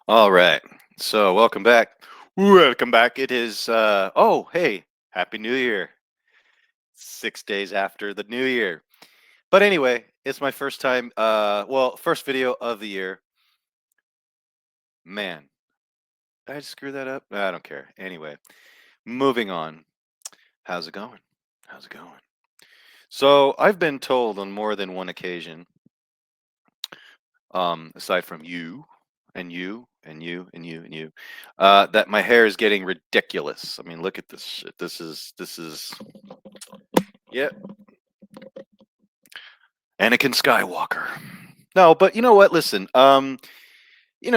All right. So, welcome back. Welcome back. It is oh, hey, happy New Year. 6 days after the New Year. But anyway, it's my first time first video of the year. Man, did I screw that up? I don't care. Anyway, moving on. How's it going? How's it going? So, I've been told on more than one occasion, aside from you and you and you and you and you, that my hair is getting ridiculous. I mean, look at this shit. This is yeah, Anakin Skywalker. No, but you know what? Listen, you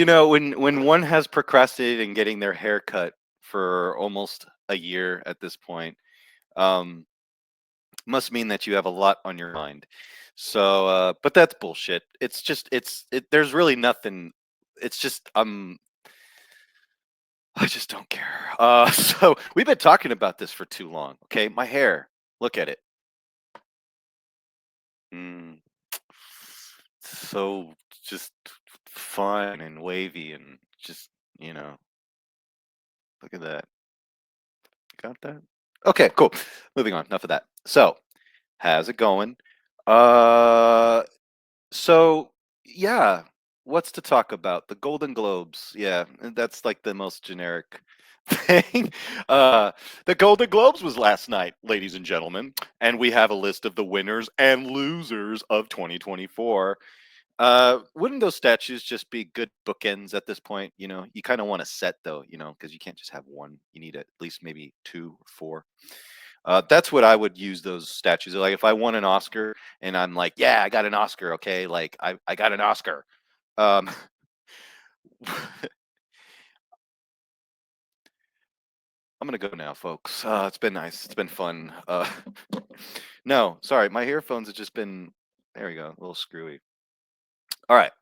know, when one has procrastinated in getting their hair cut for almost a year at this point, um, must mean that you have a lot on your mind. So, but that's bullshit. It's just there's really nothing. It's just I just don't care. So we've been talking about this for too long. Okay, my hair. Look at it. Mm, so just fine and wavy and just you know, look at that. Got that? Okay, cool. Moving on. Enough of that. So, how's it going? Uh, So, yeah, what's to talk about? The Golden Globes. Yeah, and that's like the most generic thing. Uh, the Golden Globes was last night, ladies and gentlemen, and we have a list of the winners and losers of 2024. Wouldn't those statues just be good bookends at this point? You know, you kind of want a set though, because you can't just have one. You need at least maybe two or four. That's what I would use those statues. Like if I won an Oscar and I'm like, yeah, I got an Oscar. Okay, like I got an Oscar. Um, I'm gonna go now, folks. It's been nice. It's been fun. No, sorry, my earphones have just been. There we go, a little screwy. All right.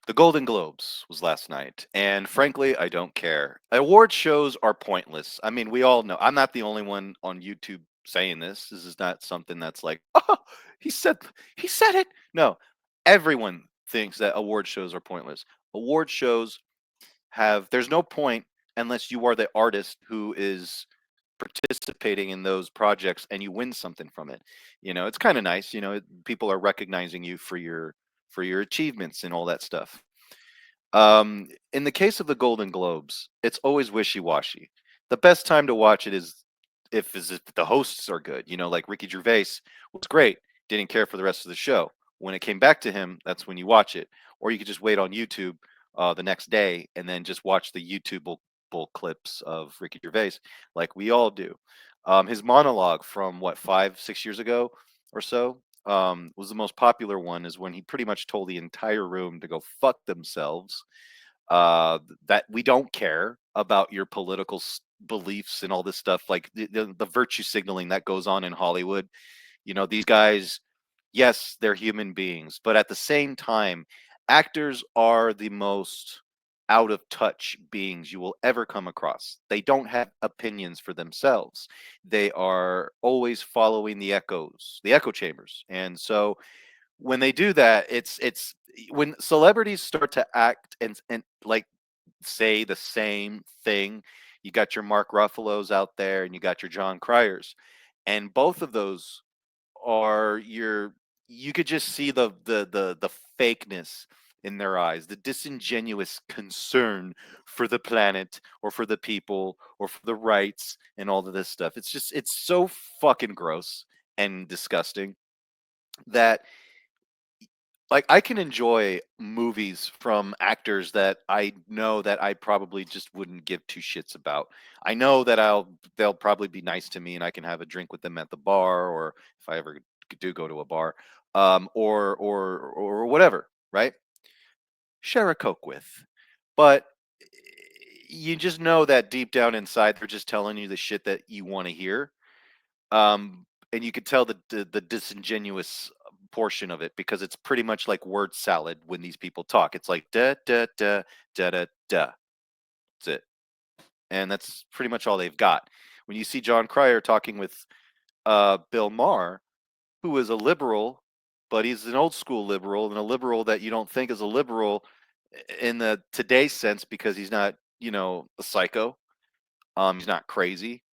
The Golden Globes was last night, and frankly, I don't care. Award shows are pointless. I mean, we all know. I'm not the only one on YouTube saying this. This is not something that's like, oh, he said he said it. No, everyone thinks that award shows are pointless. Award shows have there's no point unless you are the artist who is participating in those projects and you win something from it. It's kind of nice. People are recognizing you for your achievements and all that stuff. In the case of the Golden Globes, it's always wishy-washy. The best time to watch it is if the hosts are good. Like Ricky Gervais was great, didn't care for the rest of the show. When it came back to him, that's when you watch it. Or you could just wait on YouTube the next day and then just watch the YouTube clips of Ricky Gervais, like we all do. His monologue from what 5, 6 years ago or so was the most popular one. Is when he pretty much told the entire room to go fuck themselves, that we don't care about your political beliefs and all this stuff, like the virtue signaling that goes on in Hollywood. These guys, yes, they're human beings, but at the same time, actors are the most out of touch beings you will ever come across. They don't have opinions for themselves. They are always following the echo chambers. And so when they do that, it's when celebrities start to act and like say the same thing. You got your Mark Ruffalo's out there and you got your John Cryers, and both of those are you could just see the fakeness in their eyes, the disingenuous concern for the planet or for the people or for the rights and all of this stuff. It's so fucking gross and disgusting that like I can enjoy movies from actors that I know that I probably just wouldn't give two shits about. I know that they'll probably be nice to me and I can have a drink with them at the bar, or if I ever do go to a bar, or whatever, right? Share a coke with. But you just know that deep down inside they're just telling you the shit that you want to hear. And you could tell the disingenuous portion of it because it's pretty much like word salad when these people talk. It's like da da da da da da. That's it. and that's pretty much all they've got. When you see John Cryer talking with Bill Maher, who is a liberal, but he's an old school liberal and a liberal that you don't think is a liberal in the today sense because he's not, a psycho. He's not crazy.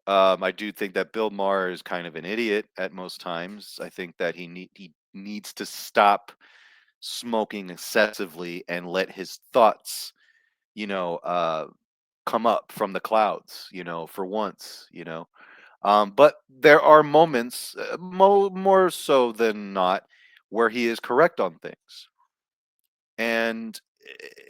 I do think that Bill Maher is kind of an idiot at most times. I think that he needs to stop smoking excessively and let his thoughts, you know, uh, come up from the clouds, for once, but there are moments, more so than not, where he is correct on things. And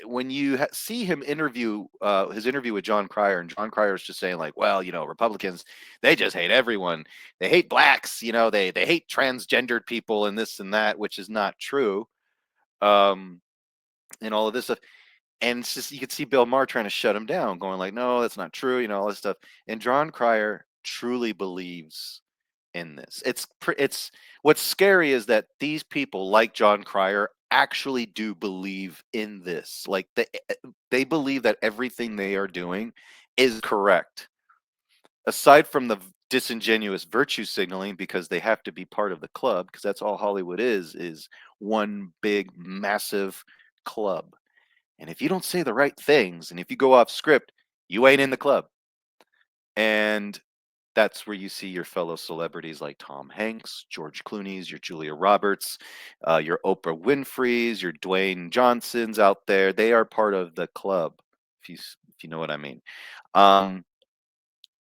when you see him interview his interview with John Cryer, and John Cryer is just saying like, well, Republicans, they just hate everyone. They hate blacks. They hate transgendered people and this and that, which is not true. Um, and all of this stuff. And it's just you could see Bill Maher trying to shut him down, going like, no, that's not true. All this stuff. And John Cryer truly believes in this. It's what's scary is that these people like John Cryer actually do believe in this. Like they believe that everything they are doing is correct. Aside from the disingenuous virtue signaling because they have to be part of the club because that's all Hollywood is one big massive club. And if you don't say the right things and if you go off script, you ain't in the club. And that's where you see your fellow celebrities like Tom Hanks, George Clooney's, your Julia Roberts, your Oprah Winfrey's, your Dwayne Johnsons out there. They are part of the club, if you know what I mean. Um,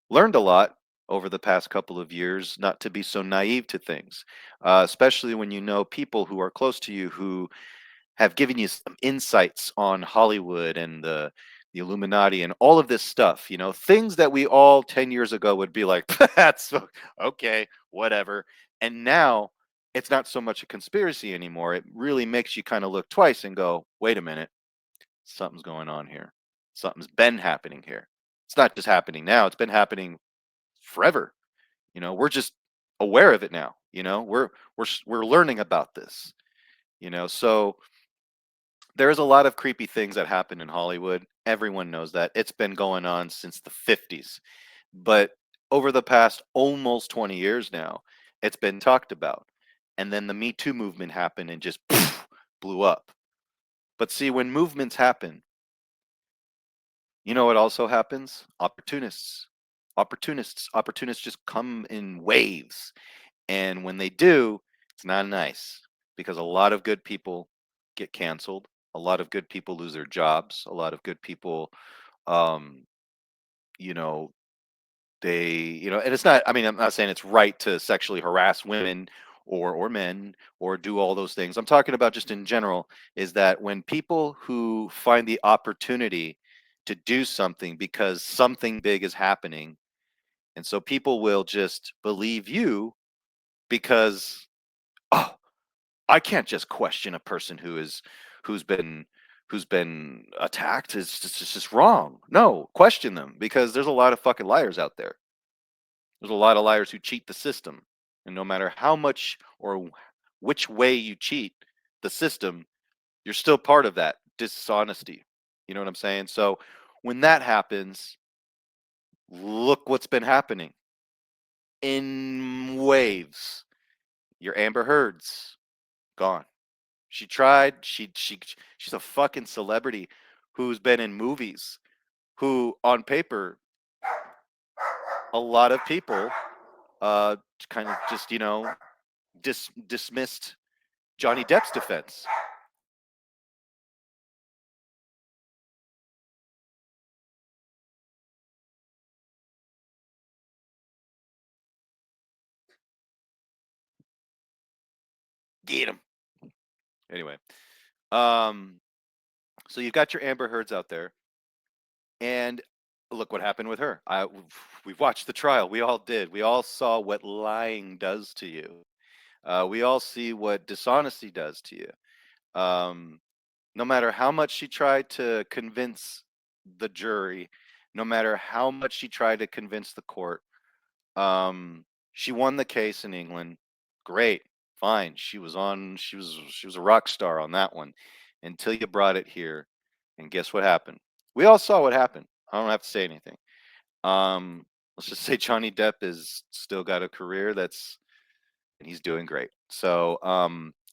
Learned a lot over the past couple of years not to be so naive to things, especially when you know people who are close to you who have given you some insights on Hollywood and the Illuminati and all of this stuff, things that we all 10 years ago would be like, that's okay, whatever. And now it's not so much a conspiracy anymore. It really makes you kind of look twice and go, wait a minute, something's going on here. Something's been happening here. It's not just happening now, it's been happening forever. We're just aware of it now. We're learning about this. So there's a lot of creepy things that happen in Hollywood. Everyone knows that. It's been going on since the 50s. But over the past almost 20 years now, it's been talked about. And then the Me Too movement happened and just blew up. But see, when movements happen, you know what also happens? Opportunists. Opportunists just come in waves. And when they do, it's not nice because a lot of good people get canceled. A lot of good people lose their jobs. A lot of good people, um, you know, and it's not, I mean, I'm not saying it's right to sexually harass women or men or do all those things. I'm talking about just in general is that when people who find the opportunity to do something because something big is happening, and so people will just believe you because, oh, I can't just question a person who's been who's been attacked. It's just wrong. No, question them because there's a lot of fucking liars out there. There's a lot of liars who cheat the system, and no matter how much or which way you cheat the system, you're still part of that dishonesty. You know what I'm saying? So when that happens, look what's been happening in waves. Your Amber Heard's gone. She tried. She's a fucking celebrity who's been in movies. Who, on paper, a lot of people uh kind of just dismissed Johnny Depp's defense. Get him. Anyway, um, so you've got your Amber Heards out there, and look what happened with her. We've watched the trial. We all did. We all saw what lying does to you. We all see what dishonesty does to you. Um, no matter how much she tried to convince the jury, no matter how much she tried to convince the court, she won the case in England. Great, fine. She was a rock star on that one until you brought it here. And guess what happened? We all saw what happened. I don't have to say anything. Um, let's just say Johnny Depp is still got a career that's and he's doing great. So,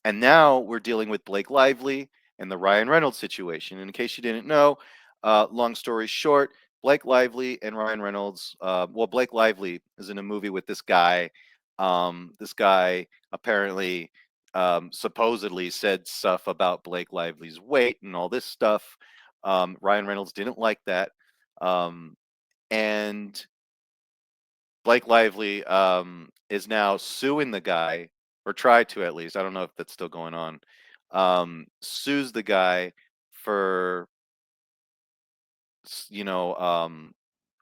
and now we're dealing with Blake Lively and the Ryan Reynolds situation. And in case you didn't know, long story short, Blake Lively and Ryan Reynolds. Well, Blake Lively is in a movie with this guy. This guy apparently, supposedly said stuff about Blake Lively's weight and all this stuff. Ryan Reynolds didn't like that. Um, and Blake Lively is now suing the guy, or tried to at least. I don't know if that's still going on. Sues the guy for you know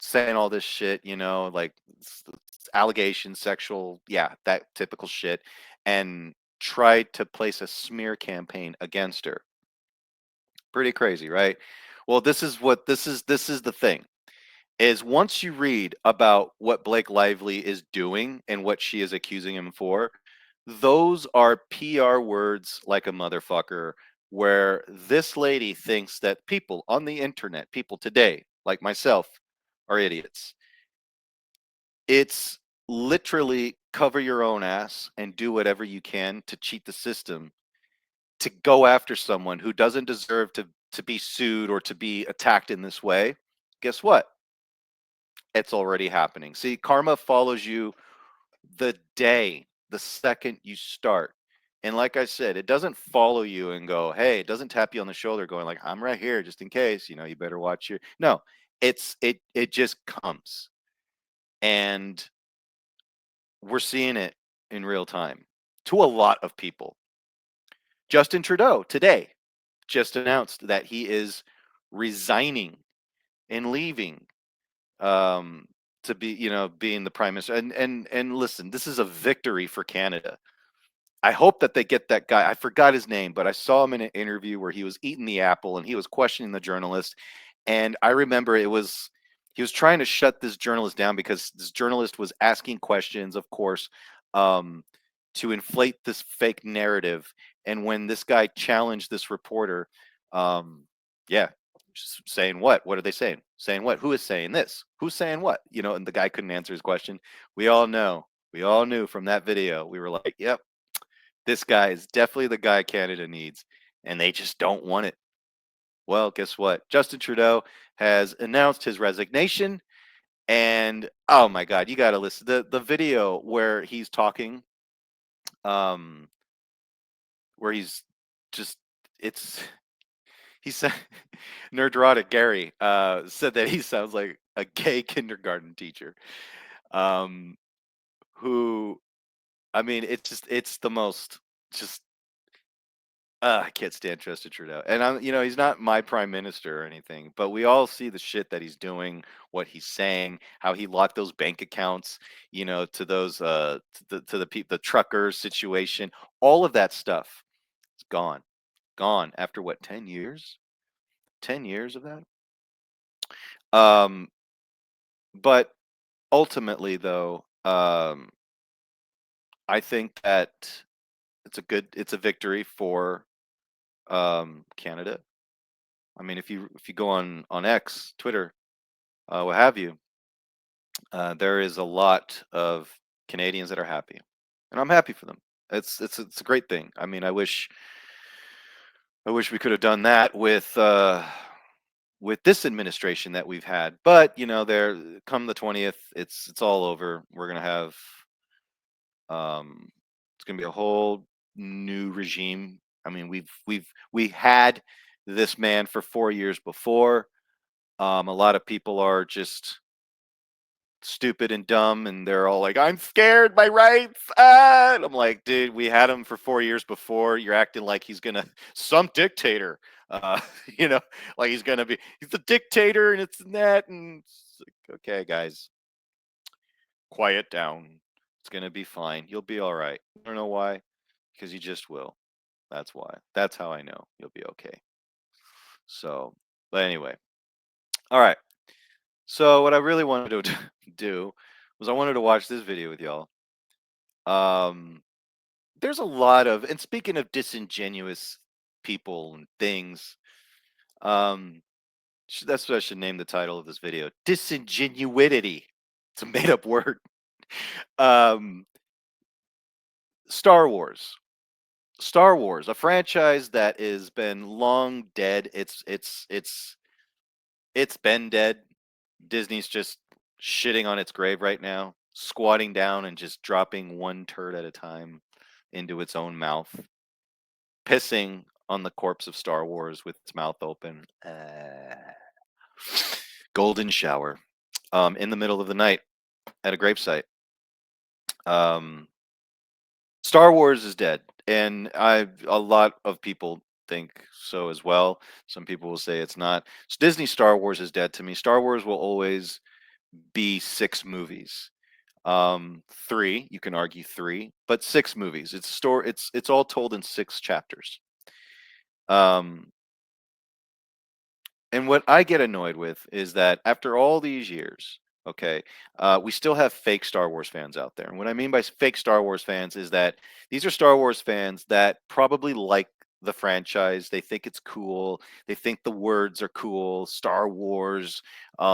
saying all this shit. Like allegations, sexual, yeah, that typical shit, and tried to place a smear campaign against her. Pretty crazy, right? Well, this is the thing is once you read about what Blake Lively is doing and what she is accusing him for, those are PR words like a motherfucker, where this lady thinks that people on the internet, people today, like myself, are idiots. It's literally cover your own ass and do whatever you can to cheat the system to go after someone who doesn't deserve to be sued or to be attacked in this way. Guess what? It's already happening. See, karma follows you the second you start. And like I said, it doesn't follow you and go, hey, it doesn't tap you on the shoulder going like, I'm right here just in case, you better watch your no. It just comes. And we're seeing it in real time to a lot of people. Justin Trudeau today just announced that he is resigning and leaving um, to be, being the prime minister. And listen, this is a victory for Canada. I hope that they get that guy. I forgot his name, but I saw him in an interview where he was eating the apple and he was questioning the journalist. And I remember he was trying to shut this journalist down because this journalist was asking questions, of course, um, to inflate this fake narrative. And when this guy challenged this reporter, um, yeah, saying what? What are they saying? Saying what? Who is saying this? Who's saying what? And the guy couldn't answer his question. We all know. We all knew from that video. We were like, yep, this guy is definitely the guy Canada needs, and they just don't want it. Well, guess what? Justin Trudeau has announced his resignation, and oh my God, you got to listen. The video where he's talking, um, where he's just it's he said Nerdrotic Gary said that he sounds like a gay kindergarten teacher, um, who I mean, it's the most just I can't stand Justin Trudeau. And he's not my prime minister or anything, but we all see the shit that he's doing, what he's saying, how he locked those bank accounts, to those the truckers situation, all of that stuff. It's gone. Gone after what, 10 years? 10 years of that? Um but ultimately though, I think that it's a victory for Canada. I mean, if you go on X, Twitter, what have you, there is a lot of Canadians that are happy, and I'm happy for them. It's a great thing. I mean, I wish we could have done that with this administration that we've had, but there come the 20th, it's all over. We're gonna have it's gonna be a whole new regime. I mean, we had this man for 4 years before. A lot of people are just stupid and dumb, and they're all like, I'm scared, my rights. And I'm like, dude, we had him for 4 years before. You're acting like he's gonna some dictator. Uh, you know, like he's a dictator and it's that and it's like, okay, guys, quiet down. It's gonna be fine. You'll be all right. I don't know why, because you just will. That's why. That's how I know you'll be okay. So, but anyway, all right. So what I really wanted to do was I wanted to watch this video with y'all. Um, there's a lot of, and speaking of disingenuous people and things, um, That's what I should name the title of this video. Disingenuity. It's a made up word. Um, Star Wars. Star Wars, a franchise that has been long dead. It's been dead. Disney's just shitting on its grave right now, squatting down and just dropping one turd at a time into its own mouth, pissing on the corpse of Star Wars with its mouth open. Golden shower. In the middle of the night at a gravesite. Um, Star Wars is dead, and a lot of people think so as well. Some people will say it's not. Disney Star Wars is dead to me. Star Wars will always be six movies. Three, you can argue three, but six movies. It's all told in six chapters. Um, And what I get annoyed with is that after all these years, okay, we still have fake Star Wars fans out there. And what I mean by fake Star Wars fans is that these are Star Wars fans that probably like the franchise. They think it's cool. They think the words are cool. Star Wars.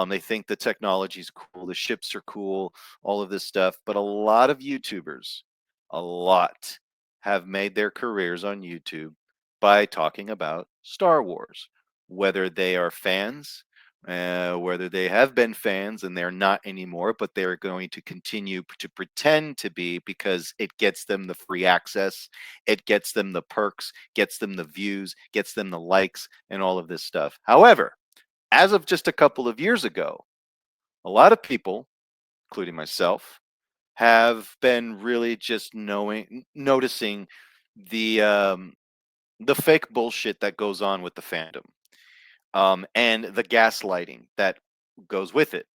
They think the technology's cool. The ships are cool. All of this stuff. But a lot of YouTubers, a lot, have made their careers on YouTube by talking about Star Wars, whether they are fans, whether they have been fans and they're not anymore, but they're going to continue to pretend to be because it gets them the free access, it gets them the perks, gets them the views, gets them the likes, and all of this stuff. However, as of just a couple of years ago, a lot of people, including myself, have been really just noticing the the fake bullshit that goes on with the fandom, and the gaslighting that goes with it.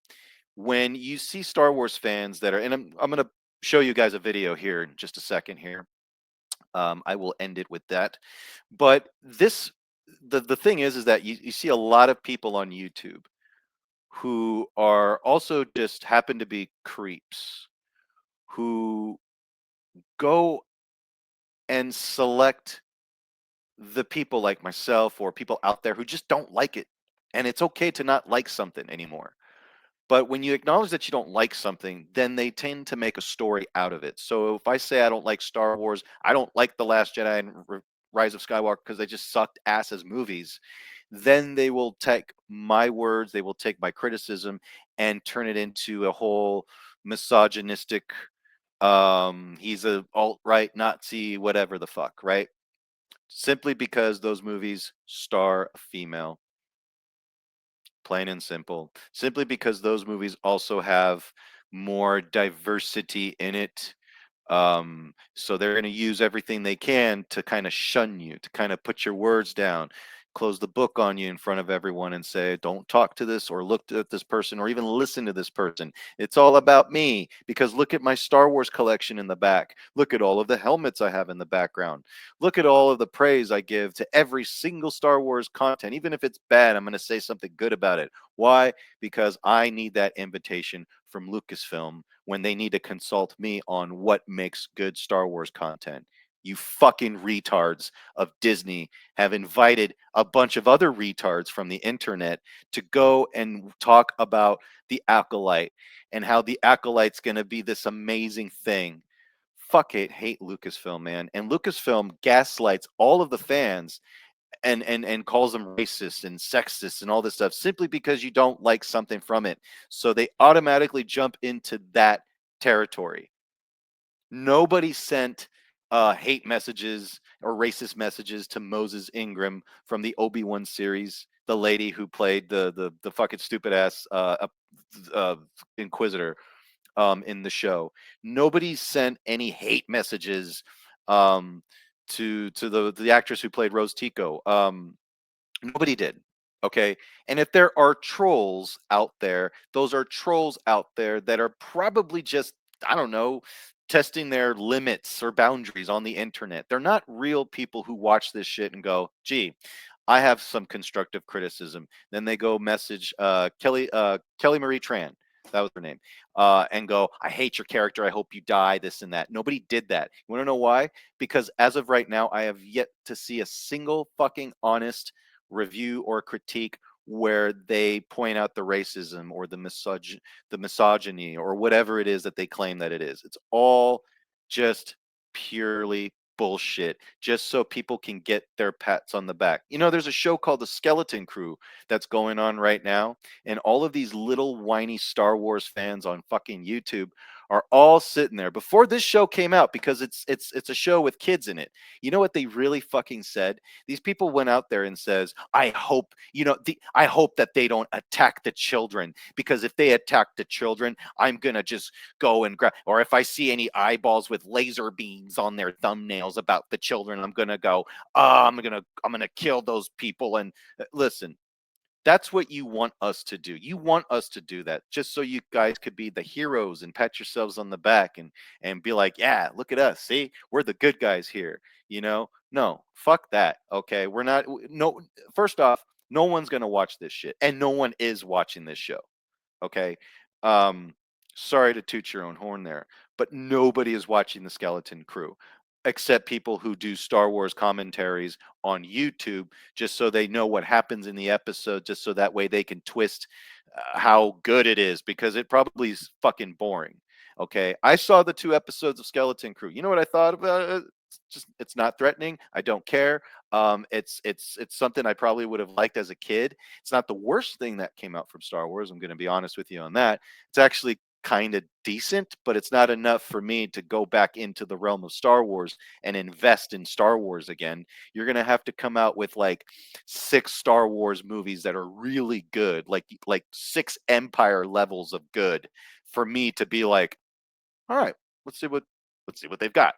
When you see Star Wars fans that are, and I'm going to show you guys a video here in just a second here. I will end it with that. But the thing is that you see a lot of people on YouTube who are also just happen to be creeps who go and select the people like myself or people out there who just don't like it. And it's okay to not like something anymore. But when you acknowledge that you don't like something, then they tend to make a story out of it. So if I say I don't like Star Wars, I don't like The Last Jedi and Rise of Skywalker because they just sucked ass as movies, then they will take my words, they will take my criticism and turn it into a whole misogynistic, he's a alt-right Nazi, whatever the fuck, right? Simply because those movies star a female, plain and simple. Simply because those movies also have more diversity in it. So they're going to use everything they can to kind of shun you, to kind of put your words down, close the book on you in front of everyone and say, don't talk to this or look at this person or even listen to this person. It's all about me because look at my Star Wars collection in the back. Look at all of the helmets I have in the background. Look at all of the praise I give to every single Star Wars content. Even if it's bad, I'm going to say something good about it. Why? Because I need that invitation from Lucasfilm when they need to consult me on what makes good Star Wars content. You fucking retards of Disney have invited a bunch of other retards from the internet to go and talk about the Acolyte and how the Acolyte's going to be this amazing thing. Fuck it, hate Lucasfilm, man. And Lucasfilm gaslights all of the fans and calls them racist and sexist and all this stuff simply because you don't like something from it. So they automatically jump into that territory. Nobody sent hate messages or racist messages to Moses Ingram from the Obi-Wan series, the lady who played the fucking stupid ass Inquisitor in the show. Nobody sent any hate messages um, to the actress who played Rose Tico. Nobody did. Okay. And if there are trolls out there, those are trolls out there that are probably just, I don't know, testing their limits or boundaries on the internet. They're not real people who watch this shit and go, gee, I have some constructive criticism. Then they go message Kelly Marie Tran. That was her name. And go, I hate your character. I hope you die, this and that. Nobody did that. You want to know why? Because as of right now, I have yet to see a single fucking honest review or critique where they point out the racism or the misogyny or whatever it is that they claim that it is. It's all just purely bullshit, just so people can get their pats on the back. You know, there's a show called The Skeleton Crew that's going on right now, and all of these little whiny Star Wars fans on fucking YouTube are all sitting there before this show came out, because it's a show with kids in it. You know what they really fucking said? These people went out there and says, I hope, I hope that they don't attack the children, because if they attack the children, I'm going to just go and grab, or if I see any eyeballs with laser beams on their thumbnails about the children, I'm going to go, I'm going to kill those people. And listen, that's what you want us to do. You want us to do that just so you guys could be the heroes and pat yourselves on the back and be like, yeah, look at us. See, we're the good guys here. No, fuck that. Okay, we're not. No, first off, no one's gonna watch this shit, and no one is watching this show. Okay. Um, Sorry to toot your own horn there, but nobody is watching the Skeleton Crew except people who do Star Wars commentaries on YouTube, just so they know what happens in the episode, just so that way they can twist how good it is, because it probably is fucking boring. Okay. I saw the 2 episodes of Skeleton Crew. You know what I thought about it? It's not threatening. I don't care. It's something I probably would have liked as a kid. It's not the worst thing that came out from Star Wars. I'm going to be honest with you on that. It's actually kind of decent, but it's not enough for me to go back into the realm of Star Wars and invest in Star Wars again. You're going to have to come out with like 6 Star Wars movies that are really good, like 6 Empire levels of good, for me to be like, all right, let's see what they've got.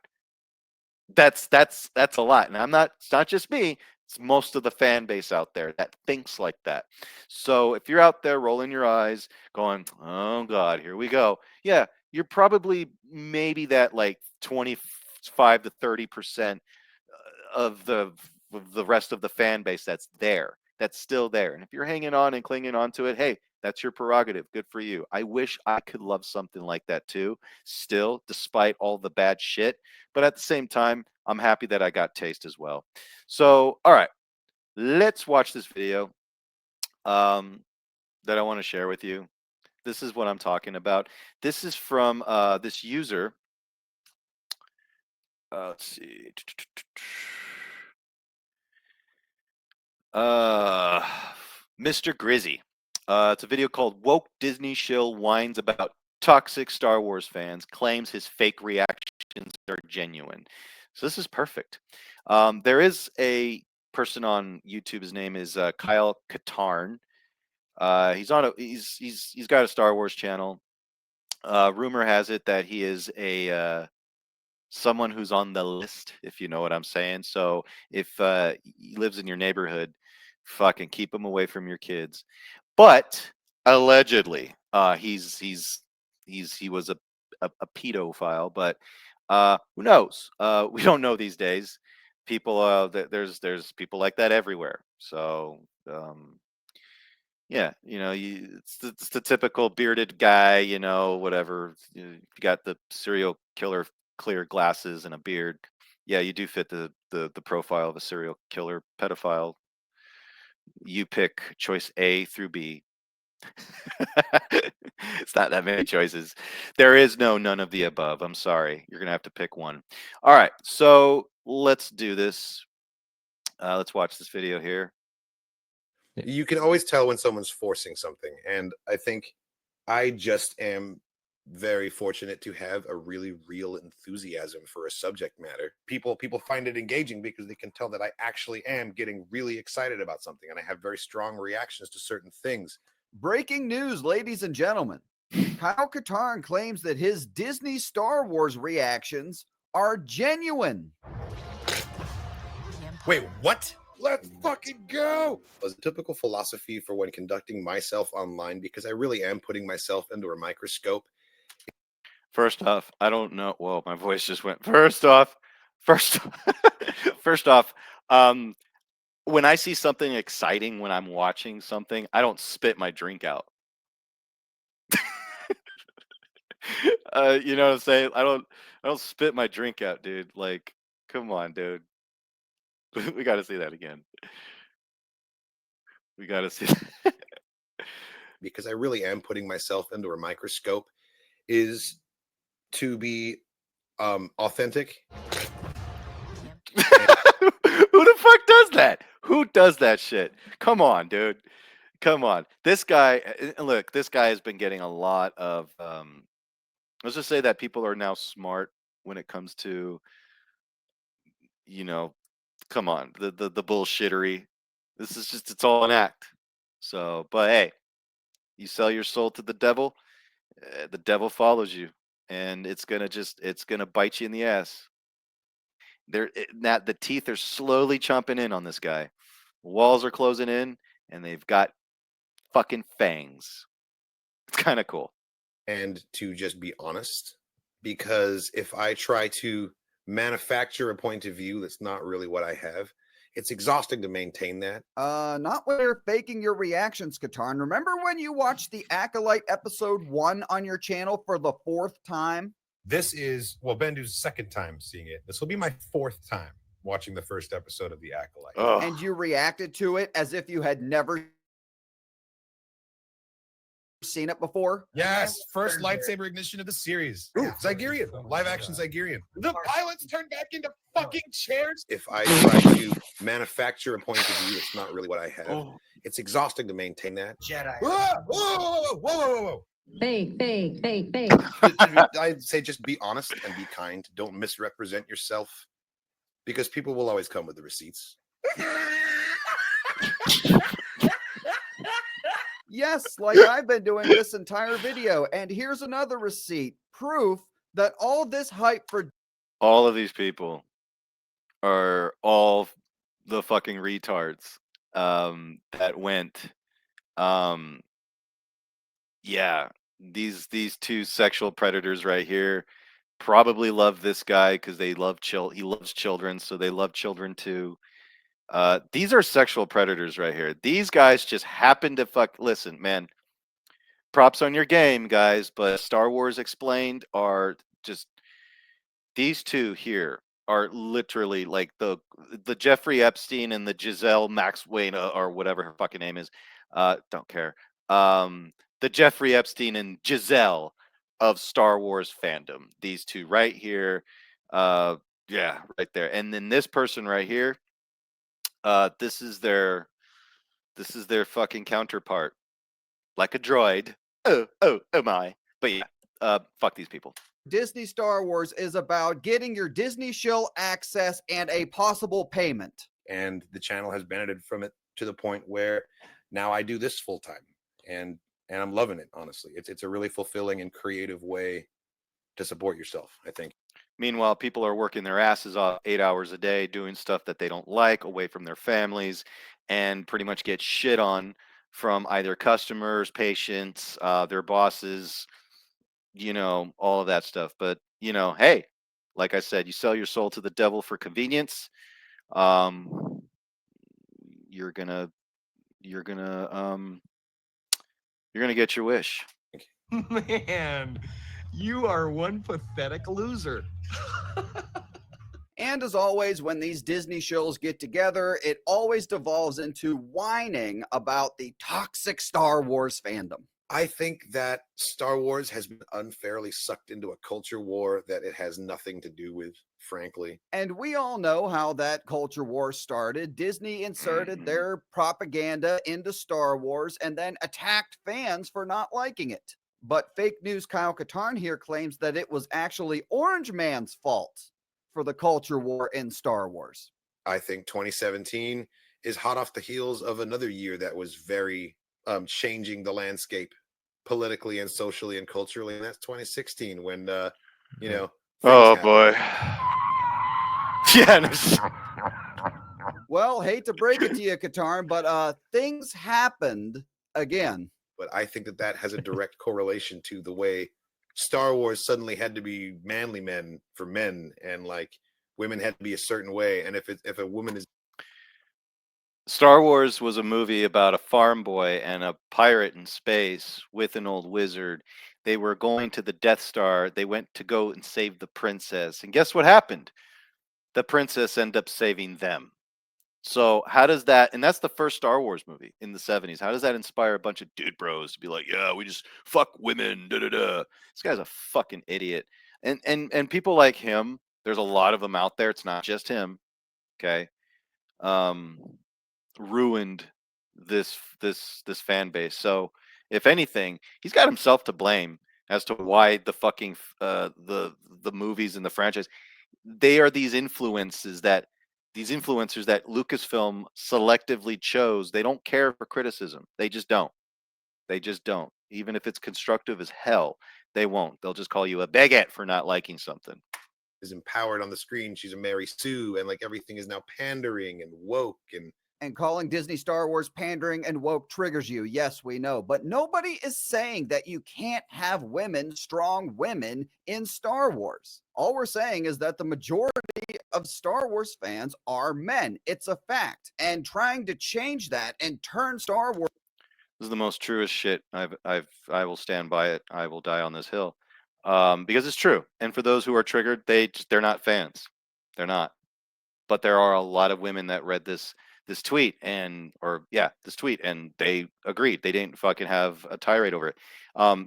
That's a lot, and it's not just me, it's most of the fan base out there that thinks like that. So if you're out there rolling your eyes going, oh god, here we go, yeah, you're probably maybe that like 25 to 30% of the rest of the fan base that's still there. And if you're hanging on and clinging on to it, hey, that's your prerogative. Good for you. I wish I could love something like that too, still, despite all the bad shit. But at the same time, I'm happy that I got taste as well. So, all right, let's watch this video um, that I want to share with you. This is what I'm talking about. This is from this user. Let's see. Uh, Mr. Grizzy. It's a video called "Woke Disney Shill Whines About Toxic Star Wars Fans, Claims His Fake Reactions Are Genuine." So this is perfect. There is a person on YouTube. His name is Kyle Katarn. He's got a Star Wars channel. Rumor has it that he is a someone who's on the list, if you know what I'm saying. So if he lives in your neighborhood, fucking keep him away from your kids. But allegedly, he was a pedophile, but who knows? We don't know these days. People, there's people like that everywhere. So yeah, it's the typical bearded guy, whatever. You got the serial killer clear glasses and a beard. Yeah, you do fit the profile of a serial killer pedophile. You pick choice A through B. It's not that many choices. There is no none of the above. I'm sorry. You're gonna have to pick one. All right, so let's do this. Let's watch this video here. You can always tell when someone's forcing something, and I think I just am very fortunate to have a really real enthusiasm for a subject matter. People find it engaging because they can tell that I actually am getting really excited about something, and I have very strong reactions to certain things. Breaking news, ladies and gentlemen. Kyle Katarn claims that his Disney Star Wars reactions are genuine. Wait, what? Let's fucking go! It was a typical philosophy for when conducting myself online, because I really am putting myself into a microscope. First off, I don't know. Well, my voice just went. First, first off, when I see something exciting when I'm watching something, I don't spit my drink out. You know what I'm saying? I don't spit my drink out, dude. Like, come on, dude. We got to see that again. We got to see. because I really am putting myself into a microscope, is to be authentic. Who the fuck does that? Who does that shit? Come on, dude. Come on. This guy, look, this guy has been getting a lot of, let's just say that people are now smart when it comes to, you know, come on, the bullshittery. This is just, it's all an act. So, but hey, you sell your soul to the devil follows you, and it's gonna bite you in the ass. That the teeth are slowly chomping in on this guy. Walls are closing in, and they've got fucking fangs. It's kind of cool. And to just be honest, because if I try to manufacture a point of view that's not really what I have, it's exhausting to maintain that. Not when you're faking your reactions, Katarn. Remember when you watched the Acolyte episode 1 on your channel for the 4th time? This is, well, Bendu's second time seeing it. This will be my 4th time watching the first episode of The Acolyte. Oh, And you reacted to it as if you had never seen it before? Yes, first lightsaber ignition of the series. Ooh, Zygerian, live action Zygerian. The pilots turned back into fucking chairs. If I try to manufacture a point of view that's not really what I have, it's exhausting to maintain that. Jedi. Whoa. Fake. I'd say just be honest and be kind. Don't misrepresent yourself, because people will always come with the receipts. Yes, like I've been doing this entire video. And here's another receipt, proof that all this hype for all of these people are all the fucking retards that went. Yeah, these two sexual predators right here probably love this guy because they love he loves children, so they love children too. These are sexual predators right here. These guys just happen to listen, man. Props on your game, guys, but Star Wars Explained are just, these two here are literally like the Jeffrey Epstein and the Giselle Maxwell or whatever her fucking name is. Don't care. The Jeffrey Epstein and Giselle of Star Wars fandom. These two right here. Yeah, right there. And then this person right here. This is their fucking counterpart, like a droid. Oh my. But yeah, fuck these people. Disney Star Wars is about getting your Disney Shill access and a possible payment. And the channel has benefited from it to the point where now I do this full time, and I'm loving it. Honestly, it's a really fulfilling and creative way to support yourself, I think. Meanwhile, people are working their asses off 8 hours a day doing stuff that they don't like, away from their families, and pretty much get shit on from either customers, patients, their bosses, all of that stuff. But, hey, like I said, you sell your soul to the devil for convenience. You're gonna get your wish. Man, you are one pathetic loser. And as always, when these Disney shows get together, it always devolves into whining about the toxic Star Wars fandom. I think that Star Wars has been unfairly sucked into a culture war that it has nothing to do with, frankly. And we all know how that culture war started. Disney inserted their propaganda into Star Wars and then attacked fans for not liking it. But fake news Kyle Katarn here claims that it was actually Orange Man's fault for the culture war in Star Wars. I think 2017 is hot off the heels of another year that was very changing the landscape politically and socially and culturally, and that's 2016 when oh happened. boy. Yeah. Well, hate to break it to you, Katarn, but things happened again. But I think that has a direct correlation to the way Star Wars suddenly had to be manly men for men, and like women had to be a certain way. And if a woman is, Star Wars was a movie about a farm boy and a pirate in space with an old wizard. They were going to the Death Star. They went to go and save the princess. And guess what happened? The princess ended up saving them. So how does that, and that's the first Star Wars movie in the 70s. How does that inspire a bunch of dude bros to be like, yeah, we just fuck women, da da da. This guy's a fucking idiot. And people like him, there's a lot of them out there. It's not just him. Okay. Um, ruined this fan base. So if anything, he's got himself to blame as to why the fucking the movies and the franchise, they are these influencers that Lucasfilm selectively chose. They don't care for criticism. They just don't. They just don't. Even if it's constructive as hell, they won't. They'll just call you a bigot for not liking something. Is empowered on the screen. She's a Mary Sue, and like everything is now pandering and woke And calling Disney Star Wars pandering and woke triggers you. Yes, we know. But nobody is saying that you can't have women, strong women in Star Wars. All we're saying is that the majority of Star Wars fans are men. It's a fact. And trying to change that and turn Star Wars. This is the most truest shit I will stand by it. I will die on this hill. Because it's true. And for those who are triggered, they're not fans. They're not. But there are a lot of women that read this tweet and they agreed. They didn't fucking have a tirade over it.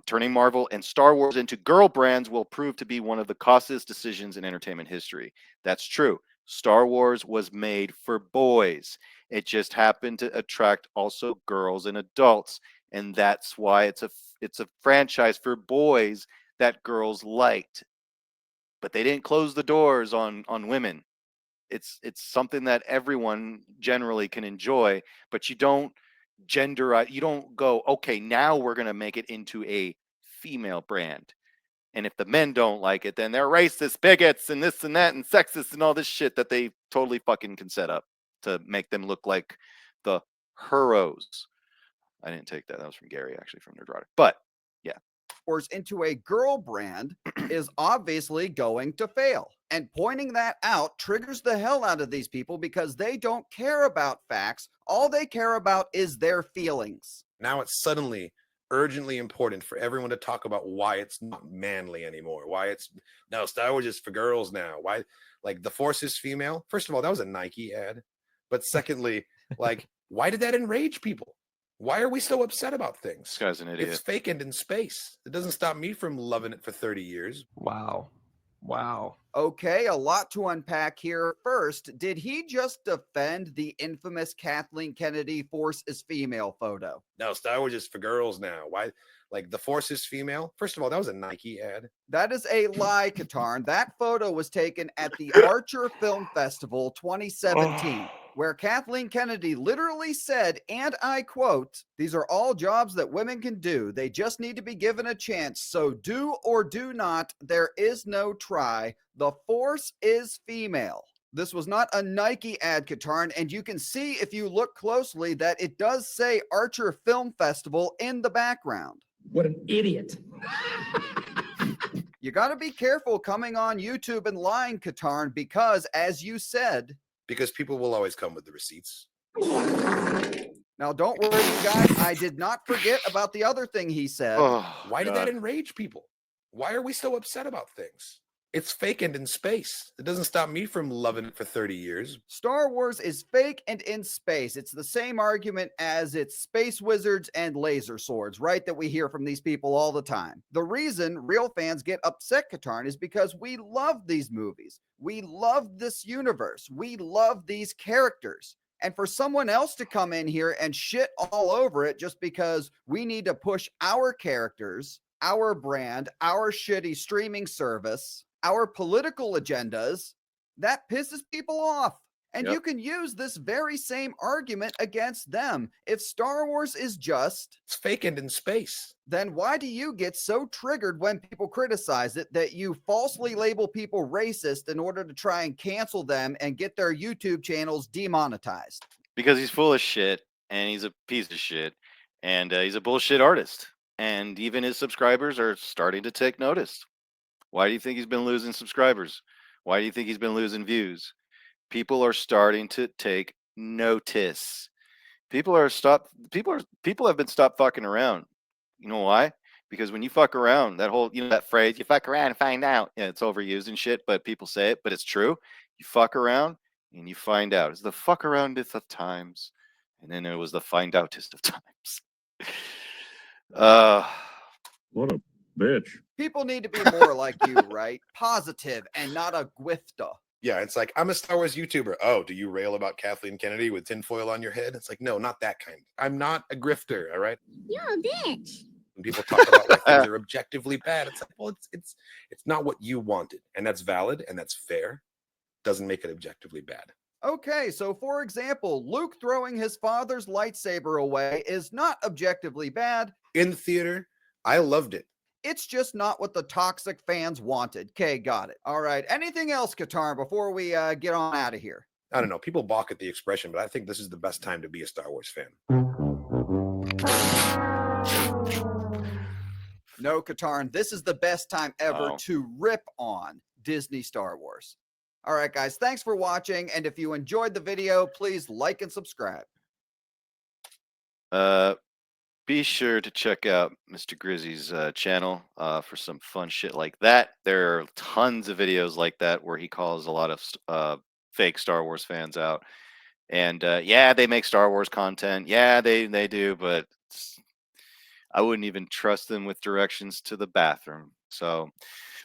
Turning Marvel and Star Wars into girl brands will prove to be one of the costliest decisions in entertainment history. That's true. Star Wars was made for boys. It just happened to attract also girls and adults, and that's why it's a franchise for boys that girls liked. But they didn't close the doors on women. It's something that everyone generally can enjoy, but you don't genderize. You don't go, okay, now we're going to make it into a female brand. And if the men don't like it, then they're racist, bigots, and this and that, and sexist, and all this shit that they totally fucking can set up to make them look like the heroes. I didn't take that. That was from Gary, actually, from Nerdrotic. But yeah. Wars into a girl brand is obviously going to fail. And pointing that out triggers the hell out of these people because they don't care about facts. All they care about is their feelings. Now it's suddenly urgently important for everyone to talk about why it's not manly anymore. Why it's no, Star Wars is for girls now. Why, like, the Force is female? First of all, that was a Nike ad. But secondly, like, why did that enrage people? Why are we so upset about things? This guy's an idiot. It's fake and in space. It doesn't stop me from loving it for 30 years. Wow. Wow. Okay, a lot to unpack here. First, did he just defend the infamous Kathleen Kennedy Force is female photo? No, Star Wars is for girls now. Why? Like, the Force is female? First of all, that was a Nike ad. That is a lie, Katarn. That photo was taken at the Archer Film Festival 2017, where Kathleen Kennedy literally said, and I quote, "These are all jobs that women can do. They just need to be given a chance. So do or do not. There is no try. The Force is female." This was not a Nike ad, Katarn, and you can see if you look closely that it does say Archer Film Festival in the background. What an idiot. You got to be careful coming on YouTube and lying, Katarn, because as you said, because people will always come with the receipts. Now, don't worry, you guys. I did not forget about the other thing he said. Why did that enrage people? Why are we so upset about things? It's fake and in space. It doesn't stop me from loving it for 30 years. Star Wars is fake and in space. It's the same argument as it's space wizards and laser swords, right? That we hear from these people all the time. The reason real fans get upset, Katarn, is because we love these movies. We love this universe. We love these characters. And for someone else to come in here and shit all over it just because we need to push our characters, our brand, our shitty streaming service, our political agendas, that pisses people off. And you can use this very same argument against them. If Star Wars is just, it's fake and in space, then why do you get so triggered when people criticize it that you falsely label people racist in order to try and cancel them and get their YouTube channels demonetized? Because he's full of shit and he's a piece of shit and he's a bullshit artist. And even his subscribers are starting to take notice. Why do you think he's been losing subscribers? Why do you think he's been losing views? People are starting to take notice. People have been stopped fucking around. You know why? Because when you fuck around, that whole, that phrase, you fuck around and find out. Yeah, it's overused and shit, but people say it, but it's true. You fuck around, and you find out. It's the fuck aroundest of times, and then it was the find outest of times. Uh, What a bitch. People need to be more like you, right? Positive and not a gwifta. Yeah, it's like, I'm a Star Wars YouTuber. Oh, do you rail about Kathleen Kennedy with tinfoil on your head? It's like, no, not that kind. I'm not a grifter, all right? You're a bitch. When people talk about why things are objectively bad, it's like, well, it's not what you wanted, and that's valid and that's fair. Doesn't make it objectively bad. Okay, so for example, Luke throwing his father's lightsaber away is not objectively bad. In theater, I loved it. It's just not what the toxic fans wanted. Okay, got it. All right. Anything else, Qatar, before we get on out of here? I don't know. People balk at the expression, but I think this is the best time to be a Star Wars fan. No, Qatar, this is the best time ever Wow. to rip on Disney Star Wars. All right, guys, thanks for watching. And if you enjoyed the video, please like and subscribe. Be sure to check out Mr. Grizzy's channel for some fun shit like that. There are tons of videos like that where he calls a lot of fake Star Wars fans out. And yeah, they make Star Wars content. Yeah, they do, but I wouldn't even trust them with directions to the bathroom. So,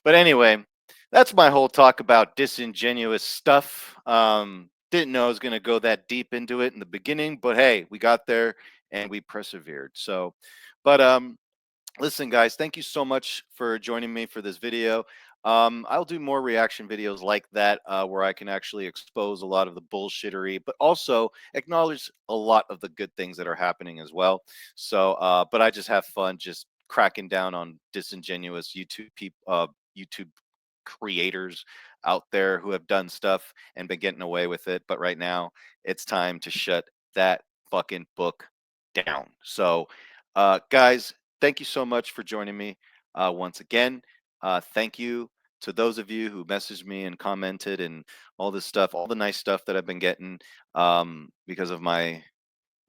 but anyway, that's my whole talk about disingenuous stuff. Didn't know I was going to go that deep into it in the beginning, but hey, we got there and we persevered. So, but listen, guys, thank you so much for joining me for this video. I'll do more reaction videos like that where I can actually expose a lot of the bullshittery, but also acknowledge a lot of the good things that are happening as well. So, but I just have fun just cracking down on disingenuous YouTube creators out there who have done stuff and been getting away with it. But right now, it's time to shut that fucking book down. So, guys, thank you so much for joining me once again. Thank you to those of you who messaged me and commented and all this stuff, all the nice stuff that I've been getting because of my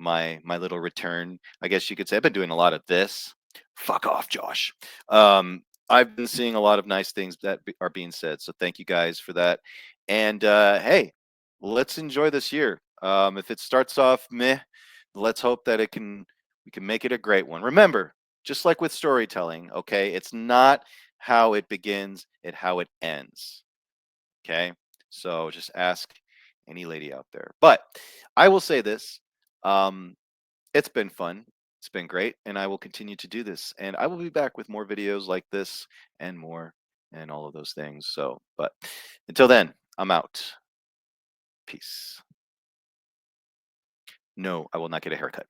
little return. I guess you could say I've been doing a lot of this. Fuck off, Josh. I've been seeing a lot of nice things that are being said. So thank you guys for that. And hey, let's enjoy this year. If it starts off meh, let's hope that we can make it a great one. Remember, just like with storytelling, okay, it's not how it begins, it's how it ends. Okay, so just ask any lady out there. But I will say this: it's been fun. It's been great, and I will continue to do this. And I will be back with more videos like this and more and all of those things. So, but until then, I'm out. Peace. No, I will not get a haircut.